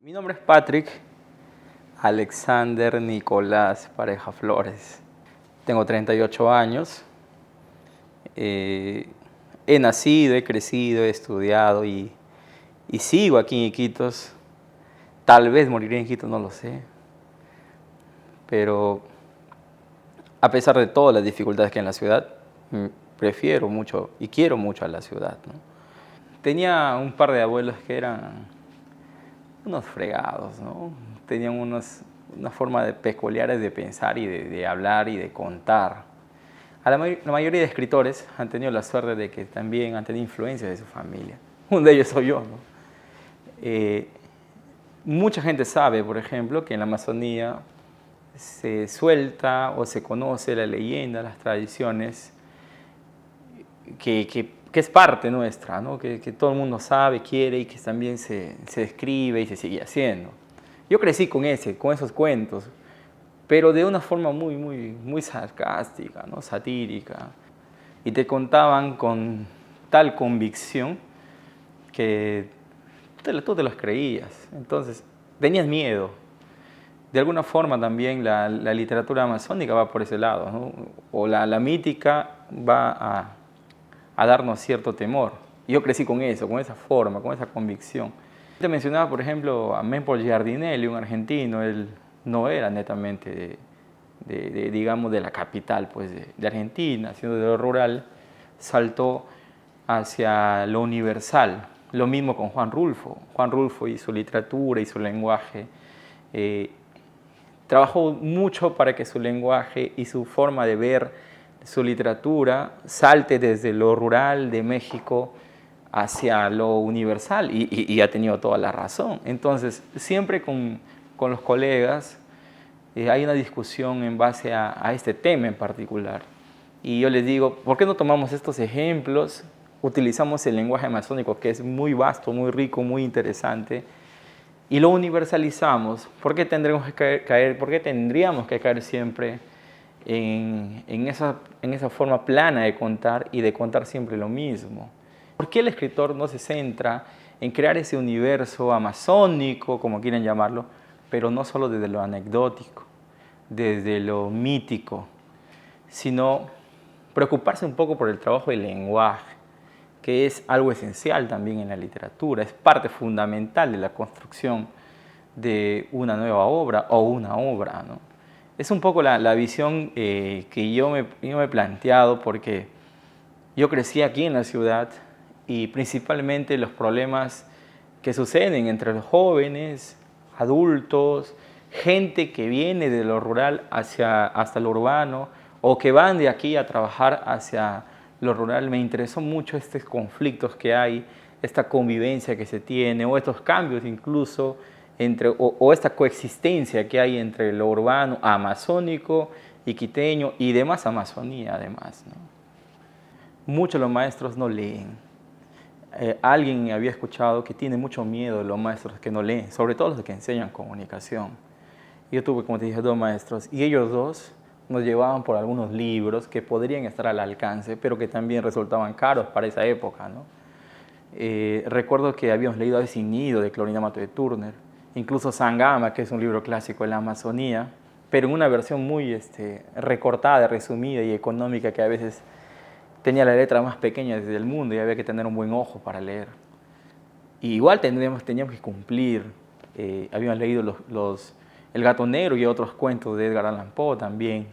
Mi nombre es Patrick Alexander Nicolás Pareja Flores. Tengo 38 años. Eh, He nacido, he crecido, he estudiado y sigo aquí en Iquitos. Tal vez moriré en Iquitos, no lo sé. Pero a pesar de todas las dificultades que hay en la ciudad, prefiero mucho y quiero mucho a la ciudad, ¿no? Tenía un par de abuelos que eran unos fregados, ¿no? Tenían una forma peculiares de pensar y de hablar y de contar. La mayoría de escritores han tenido la suerte de que también han tenido influencia de su familia. Uno de ellos soy yo, ¿no? Eh, Mucha gente sabe, por ejemplo, que en la Amazonía se suelta o se conoce la leyenda, las tradiciones, que es parte nuestra, ¿no? Que todo el mundo sabe, quiere y que también se describe y se sigue haciendo. Yo crecí con esos cuentos, pero de una forma muy sarcástica, ¿no? Satírica. Y te contaban con tal convicción que tú te los creías. Entonces, tenías miedo. De alguna forma también la literatura amazónica va por ese lado, ¿no? O la mítica va a darnos cierto temor. Yo crecí con eso, con esa forma, con esa convicción. Te mencionaba, por ejemplo, a Mempo Giardinelli, un argentino. Él no era netamente digamos, de la capital, pues, de Argentina, siendo de lo rural, saltó hacia lo universal. Lo mismo con Juan Rulfo. Juan Rulfo y su literatura y su lenguaje. Trabajó mucho para que su lenguaje y su forma de ver su literatura salte desde lo rural de México hacia lo universal y ha tenido toda la razón. Entonces, siempre con los colegas hay una discusión en base a este tema en particular. Y yo les digo, ¿por qué no tomamos estos ejemplos? Utilizamos el lenguaje amazónico, que es muy vasto, muy rico, muy interesante, y lo universalizamos. ¿Por qué tendríamos que caer siempre en esa forma plana de contar y de contar siempre lo mismo? ¿Por qué el escritor no se centra en crear ese universo amazónico, como quieren llamarlo, pero no solo desde lo anecdótico, desde lo mítico, sino preocuparse un poco por el trabajo del lenguaje, que es algo esencial también en la literatura, es parte fundamental de la construcción de una nueva obra o una obra, ¿no? Es un poco la visión que yo me he planteado, porque yo crecí aquí en la ciudad y principalmente los problemas que suceden entre los jóvenes, adultos, gente que viene de lo rural hasta lo urbano o que van de aquí a trabajar hacia lo rural. Me interesó mucho estos conflictos que hay, esta convivencia que se tiene o estos cambios incluso o esta coexistencia que hay entre lo urbano, amazónico, iquiteño y demás Amazonía además, ¿no? Muchos de los maestros no leen. Alguien había escuchado que tiene mucho miedo de los maestros que no leen, sobre todo los que enseñan comunicación. Yo tuve, como te dije, dos maestros y ellos dos nos llevaban por algunos libros que podrían estar al alcance, pero que también resultaban caros para esa época, ¿no? Recuerdo que habíamos leído Ave sin nido de Clorinda Mato de Turner, incluso Sangama, que es un libro clásico de la Amazonía, pero en una versión muy recortada, resumida y económica, que a veces tenía la letra más pequeña del mundo y había que tener un buen ojo para leer. Y igual teníamos que cumplir. Habíamos leído El gato negro y otros cuentos de Edgar Allan Poe también.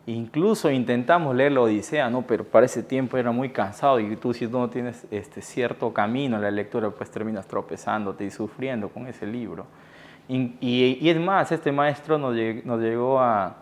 Incluso intentamos leer la Odisea, ¿no? Pero para ese tiempo era muy cansado y tú, si no tienes cierto camino en la lectura, pues terminas tropezándote y sufriendo con ese libro. Y es más, este maestro nos llegó a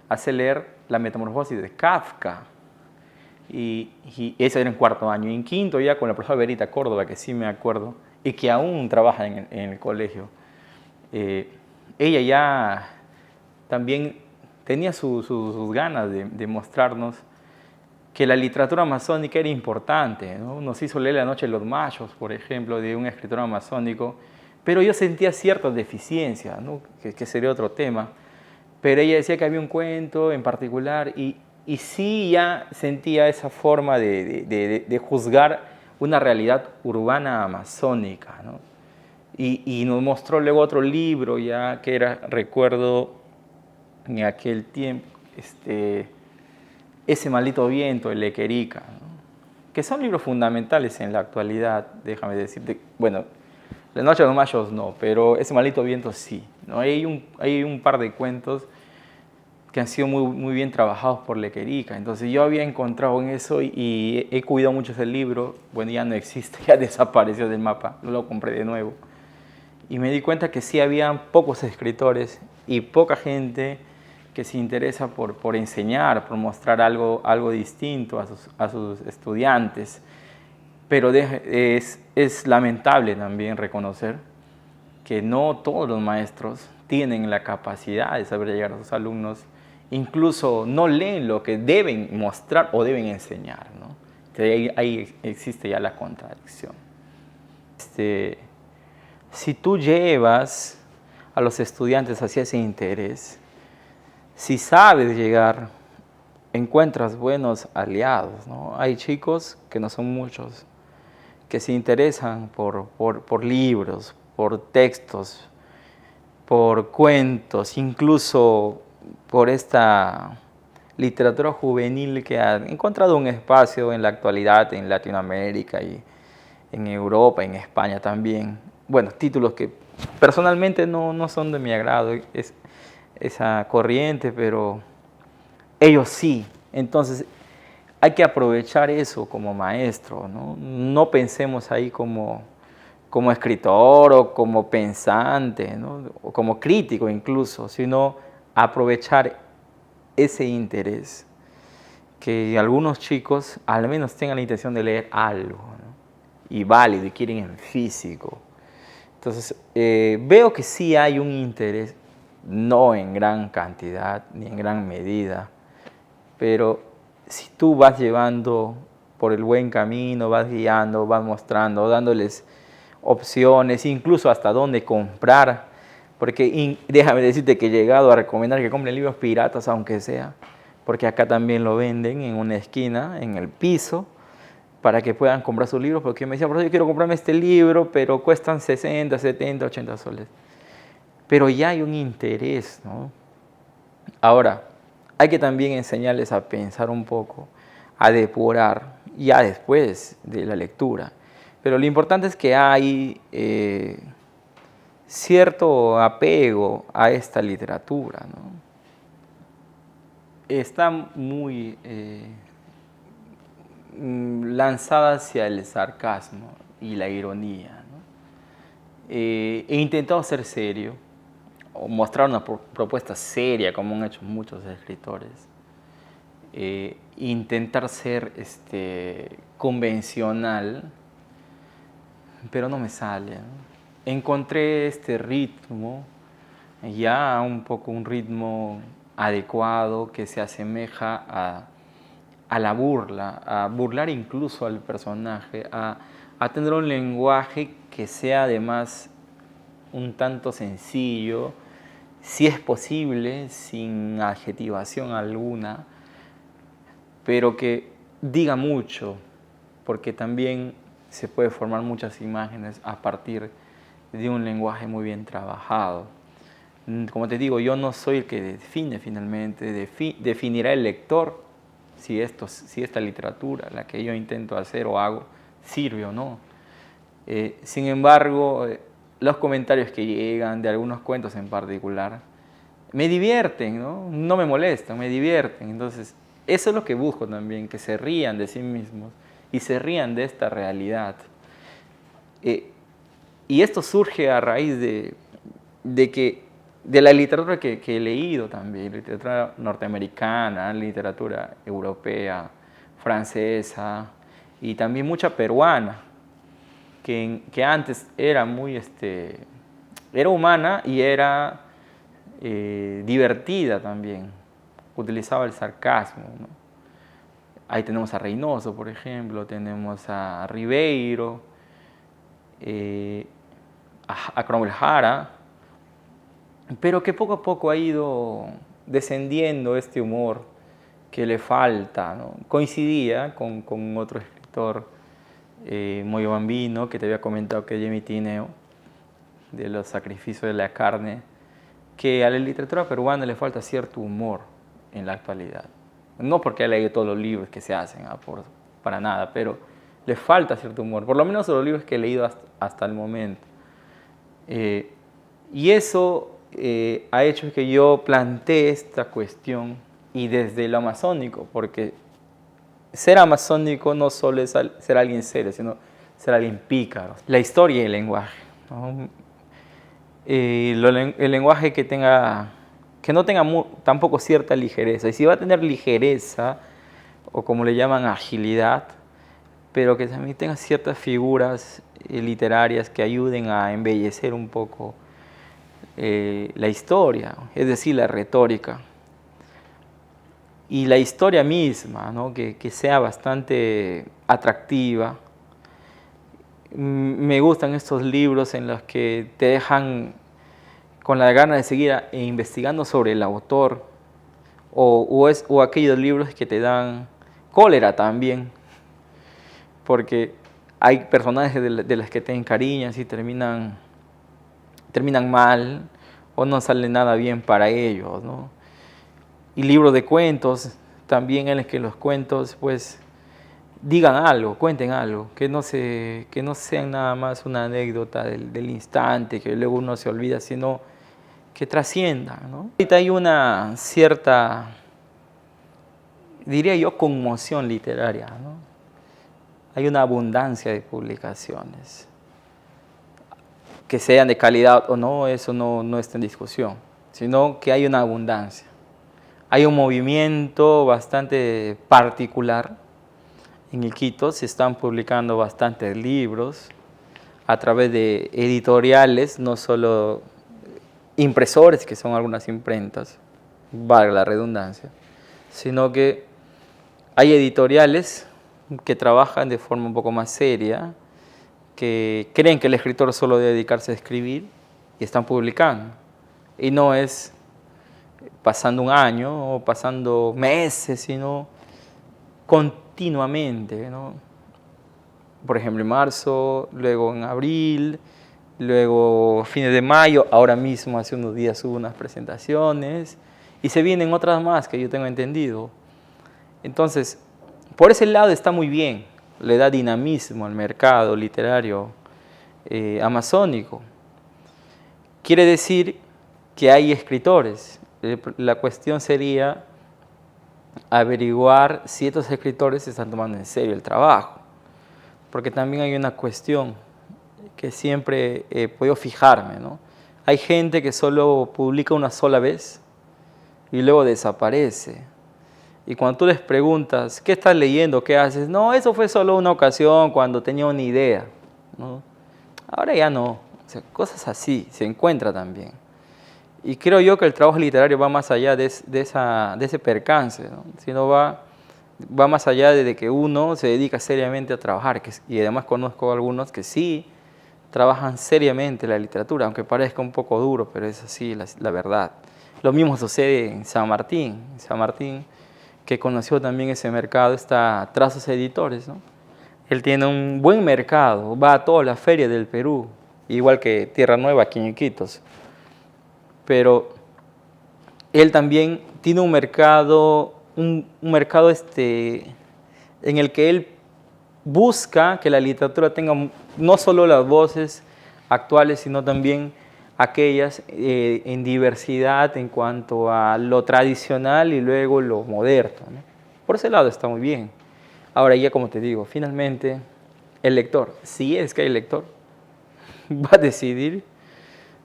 hacer leer La Metamorfosis de Kafka. Y ese era en cuarto año. Y en quinto ya con la profesora Verita Córdoba, que sí me acuerdo, y que aún trabaja en el colegio. Ella ya también tenía sus ganas de mostrarnos que la literatura amazónica era importante, ¿no? Nos hizo leer La Noche de los Machos, por ejemplo, de un escritor amazónico, pero yo sentía ciertas deficiencias, ¿no? que sería otro tema. Pero ella decía que había un cuento en particular y sí ya sentía esa forma de juzgar una realidad urbana amazónica, ¿no? Y nos mostró luego otro libro ya que era, recuerdo en aquel tiempo, Ese maldito viento de Lequerica, ¿no? Que son libros fundamentales en la actualidad, déjame decirte. Bueno, La noche de los mayos no, pero Ese maldito viento sí, ¿no? Hay un par de cuentos que han sido muy bien trabajados por Lequerica. Entonces yo había encontrado en eso y he cuidado mucho ese libro. Bueno, ya no existe, ya desapareció del mapa, no lo compré de nuevo. Y me di cuenta que sí habían pocos escritores y poca gente que se interesa por enseñar, por mostrar algo distinto a sus estudiantes. Pero es lamentable también reconocer que no todos los maestros tienen la capacidad de saber llegar a sus alumnos, incluso no leen lo que deben mostrar o deben enseñar, ¿no? Entonces ahí existe ya la contradicción. Si tú llevas a los estudiantes hacia ese interés, si sabes llegar, encuentras buenos aliados, ¿no? Hay chicos, que no son muchos, que se interesan por libros, por textos, por cuentos, incluso por esta literatura juvenil que ha encontrado un espacio en la actualidad en Latinoamérica y en Europa, en España también. Bueno, títulos que personalmente no son de mi agrado, esa corriente, pero ellos sí. Entonces hay que aprovechar eso como maestro, ¿no? No pensemos ahí como escritor o como pensante, ¿no? O como crítico incluso, sino aprovechar ese interés, que algunos chicos al menos tengan la intención de leer algo, ¿no? Y válido, y quieren en físico. Entonces, veo que sí hay un interés, no en gran cantidad ni en gran medida, pero si tú vas llevando por el buen camino, vas guiando, vas mostrando, dándoles opciones, incluso hasta dónde comprar, porque déjame decirte que he llegado a recomendar que compren libros piratas, aunque sea, porque acá también lo venden en una esquina, en el piso, para que puedan comprar sus libros, porque me decían, profesor, yo quiero comprarme este libro, pero cuestan 60, 70, 80 soles. Pero ya hay un interés, ¿no? Ahora, hay que también enseñarles a pensar un poco, a depurar, ya después de la lectura. Pero lo importante es que hay cierto apego a esta literatura, ¿no? Está muy lanzada hacia el sarcasmo y la ironía, ¿no? He intentado ser serio, o mostrar una propuesta seria, como han hecho muchos escritores. Intentar ser convencional, pero no me sale, ¿no? Encontré este ritmo, ya un poco un ritmo adecuado que se asemeja a la burla, a burlar incluso al personaje, a tener un lenguaje que sea además un tanto sencillo, si es posible, sin adjetivación alguna, pero que diga mucho, porque también se puede formar muchas imágenes a partir de un lenguaje muy bien trabajado. Como te digo, yo no soy el que define finalmente, definirá el lector si esta literatura, la que yo intento hacer o hago, sirve o no. Sin embargo, los comentarios que llegan de algunos cuentos en particular me divierten, ¿no? No me molestan, me divierten. Entonces, eso es lo que busco también, que se rían de sí mismos y se rían de esta realidad. Y esto surge a raíz de la literatura que he leído también, literatura norteamericana, literatura europea, francesa y también mucha peruana, que antes era era humana y era divertida también, utilizaba el sarcasmo, ¿no? Ahí tenemos a Reynoso, por ejemplo, tenemos a Ribeiro, a Cromwell Jara, pero que poco a poco ha ido descendiendo este humor que le falta, ¿no? Coincidía con otro escritor, Moyo Bambino, que te había comentado, que es Jimmy Tineo, de los sacrificios de la carne, que a la literatura peruana le falta cierto humor en la actualidad. No porque haya leído todos los libros que se hacen, para nada, pero le falta cierto humor, por lo menos los libros que he leído hasta el momento. Y eso ha hecho que yo plantee esta cuestión, y desde lo amazónico, porque ser amazónico no solo es ser alguien serio, sino ser alguien pícaro. La historia y el lenguaje, ¿no? El lenguaje que no tenga tampoco cierta ligereza. Y si va a tener ligereza, o como le llaman agilidad, pero que también tenga ciertas figuras literarias que ayuden a embellecer un poco la historia, es decir, la retórica. Y la historia misma, ¿no? que sea bastante atractiva. Me gustan estos libros en los que te dejan con la gana de seguir investigando sobre el autor, o aquellos libros que te dan cólera también, porque hay personajes de las que te encariñas y terminan mal, o no sale nada bien para ellos, ¿no? Y libros de cuentos también, en los que los cuentos pues digan algo, cuenten algo, que no sean nada más una anécdota del instante, que luego uno se olvida, sino que trasciendan, ¿no? Ahorita hay una cierta, diría yo, conmoción literaria, ¿no? Hay una abundancia de publicaciones. Que sean de calidad o no, eso no está en discusión, sino que hay una abundancia. Hay un movimiento bastante particular. En Iquitos se están publicando bastantes libros a través de editoriales, no solo impresores, que son algunas imprentas, valga la redundancia, sino que hay editoriales que trabajan de forma un poco más seria, que creen que el escritor solo debe dedicarse a escribir y están publicando. Y no es pasando un año o pasando meses, sino continuamente, ¿no? Por ejemplo, en marzo, luego en abril, luego fines de mayo, ahora mismo hace unos días hubo unas presentaciones y se vienen otras más que yo tengo entendido. Entonces, por ese lado está muy bien, le da dinamismo al mercado literario amazónico. Quiere decir que hay escritores. La cuestión sería averiguar si estos escritores están tomando en serio el trabajo, porque también hay una cuestión que siempre he podido fijarme, ¿no? Hay gente que solo publica una sola vez y luego desaparece. Y cuando tú les preguntas, ¿qué estás leyendo? ¿Qué haces? No, eso fue solo una ocasión cuando tenía una idea, ¿no? Ahora ya no. O sea, cosas así se encuentra también. Y creo yo que el trabajo literario va más allá de ese percance, ¿no? Sino va más allá de que uno se dedica seriamente a trabajar. Y además conozco a algunos que sí trabajan seriamente la literatura, aunque parezca un poco duro, pero es así la verdad. Lo mismo sucede en San Martín. En San Martín, que conoció también ese mercado, está Trazos Editores, ¿no? Él tiene un buen mercado, va a todas las ferias del Perú, igual que Tierra Nueva aquí en Iquitos. Pero él también tiene un mercado, en el que él busca que la literatura tenga no solo las voces actuales, sino también aquellas en diversidad en cuanto a lo tradicional y luego lo moderno, ¿no? Por ese lado está muy bien. Ahora ya, como te digo, finalmente el lector, si es que hay lector, va a decidir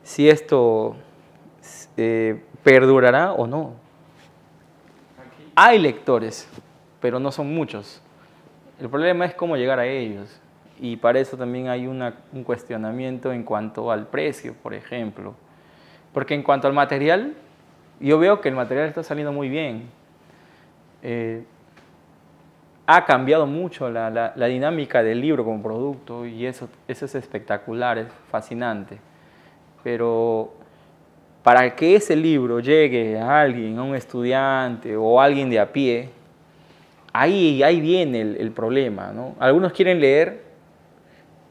si esto perdurará o no. Hay lectores, pero no son muchos. El problema es cómo llegar a ellos. Y para eso también hay un cuestionamiento en cuanto al precio, por ejemplo. Porque en cuanto al material, yo veo que el material está saliendo muy bien. Ha cambiado mucho la dinámica del libro como producto, y eso es espectacular, es fascinante. Pero para que ese libro llegue a alguien, a un estudiante o a alguien de a pie, ahí viene el problema, ¿no? Algunos quieren leer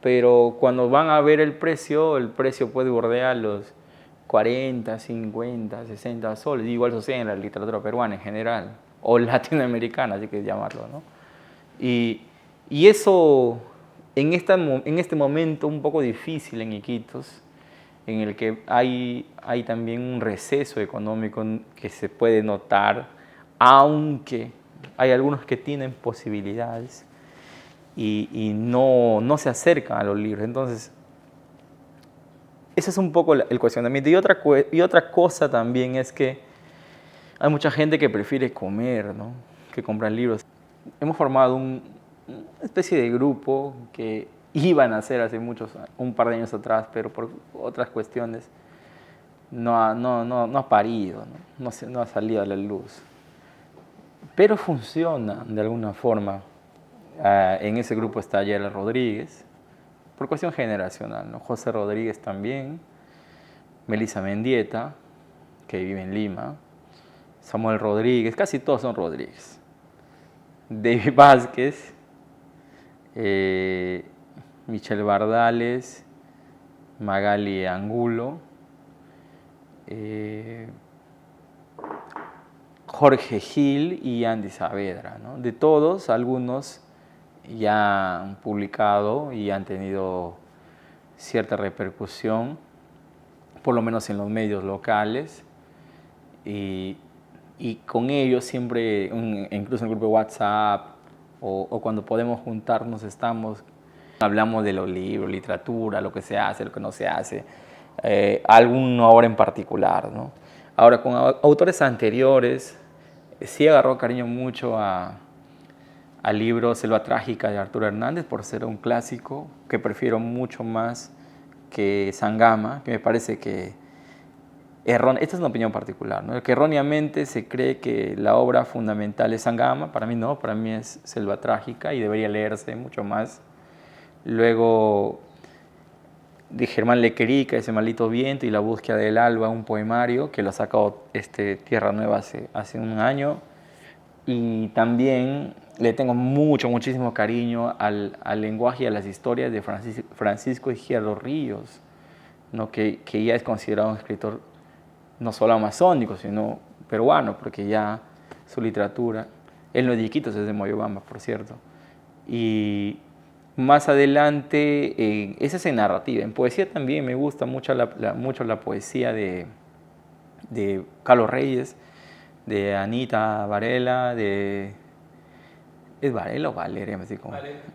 pero cuando van a ver el precio puede bordear los 40, 50, 60 soles. Igual sucede en la literatura peruana en general, o latinoamericana, así que llamarlo, ¿no? Y eso, en este momento un poco difícil en Iquitos, en el que hay también un receso económico que se puede notar, aunque hay algunos que tienen posibilidades y no se acercan a los libros. Entonces, ese es un poco el cuestionamiento. Y otra cosa también es que hay mucha gente que prefiere comer, ¿no?, que comprar libros. Hemos formado una especie de grupo que iban a hacer hace un par de años atrás, pero por otras cuestiones no ha parido, no ha salido a la luz. Pero funciona de alguna forma. En ese grupo está Ayala Rodríguez, por cuestión generacional, ¿no? José Rodríguez también, Melissa Mendieta, que vive en Lima, Samuel Rodríguez, casi todos son Rodríguez, David Vázquez, Michelle Bardales, Magali Angulo, Jorge Gil y Andy Saavedra, ¿no? De todos, algunos ya han publicado y han tenido cierta repercusión, por lo menos en los medios locales, y con ellos siempre, incluso en el grupo de WhatsApp, o cuando podemos juntarnos, hablamos de los libros, literatura, lo que se hace, lo que no se hace, alguna obra en particular, ¿no? Ahora, con autores anteriores, sí agarró cariño mucho al libro Selva Trágica de Arturo Hernández, por ser un clásico que prefiero mucho más que Sangama, que me parece que esta es una opinión particular, ¿no?, que erróneamente se cree que la obra fundamental es Sangama. Para mí no, para mí es Selva Trágica y debería leerse mucho más. Luego de Germán Lequerica, Ese maldito viento y La búsqueda del alba, un poemario que lo ha sacado Tierra Nueva hace un año. Y también le tengo muchísimo cariño al lenguaje y a las historias de Francisco Izquierdo Ríos, ¿no?, que ya es considerado un escritor no solo amazónico, sino peruano, porque ya su literatura, él no es de Iquitos, es de Moyobamba, por cierto. Y más adelante, esa es en narrativa. En poesía también me gusta mucho la poesía de Carlos Reyes, de Anita Varela, ¿es Varela o Valeria?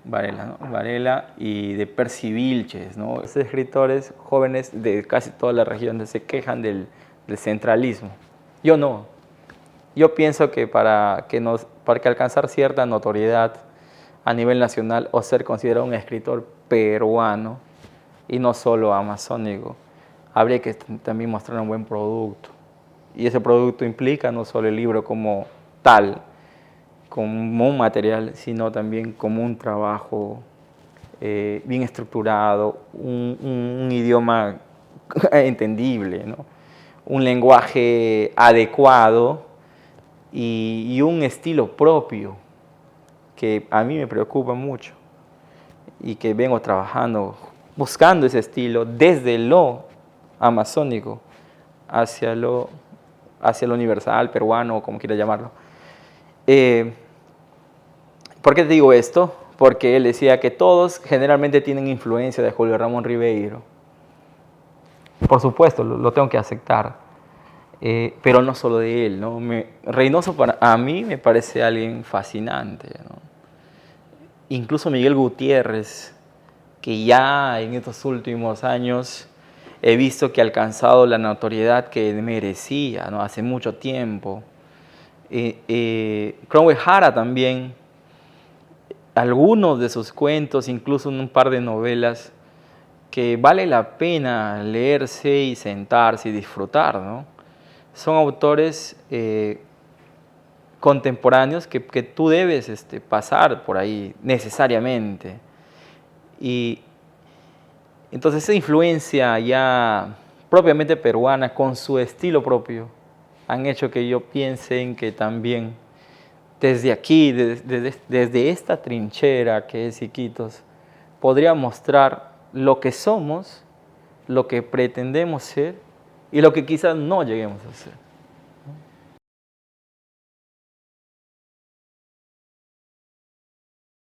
Varela, ¿no? Varela, y de Percy Vilches, ¿no? Esos escritores jóvenes de casi toda la región se quejan del centralismo. Yo no. Yo pienso que para alcanzar cierta notoriedad a nivel nacional o ser considerado un escritor peruano y no solo amazónico, habría que también mostrar un buen producto. Y ese producto implica no solo el libro como tal, como un material, sino también como un trabajo bien estructurado, un idioma entendible, ¿no?, un lenguaje adecuado y un estilo propio que a mí me preocupa mucho y que vengo trabajando, buscando ese estilo desde lo amazónico hacia lo universal, peruano, como quieras llamarlo. ¿Por qué te digo esto? Porque él decía que todos generalmente tienen influencia de Julio Ramón Ribeiro. Por supuesto, lo tengo que aceptar, pero no solo de él, ¿no? Reynoso a mí me parece alguien fascinante, ¿no? Incluso Miguel Gutiérrez, que ya en estos últimos años he visto que ha alcanzado la notoriedad que merecía, ¿no?, hace mucho tiempo. Cromwell Jara también, algunos de sus cuentos, incluso un par de novelas, que vale la pena leerse y sentarse y disfrutar, ¿no? Son autores contemporáneos que tú debes pasar por ahí necesariamente. Y entonces esa influencia ya propiamente peruana, con su estilo propio, han hecho que yo piense en que también desde aquí, desde esta trinchera que es Iquitos, podría mostrar lo que somos, lo que pretendemos ser y lo que quizás no lleguemos a ser.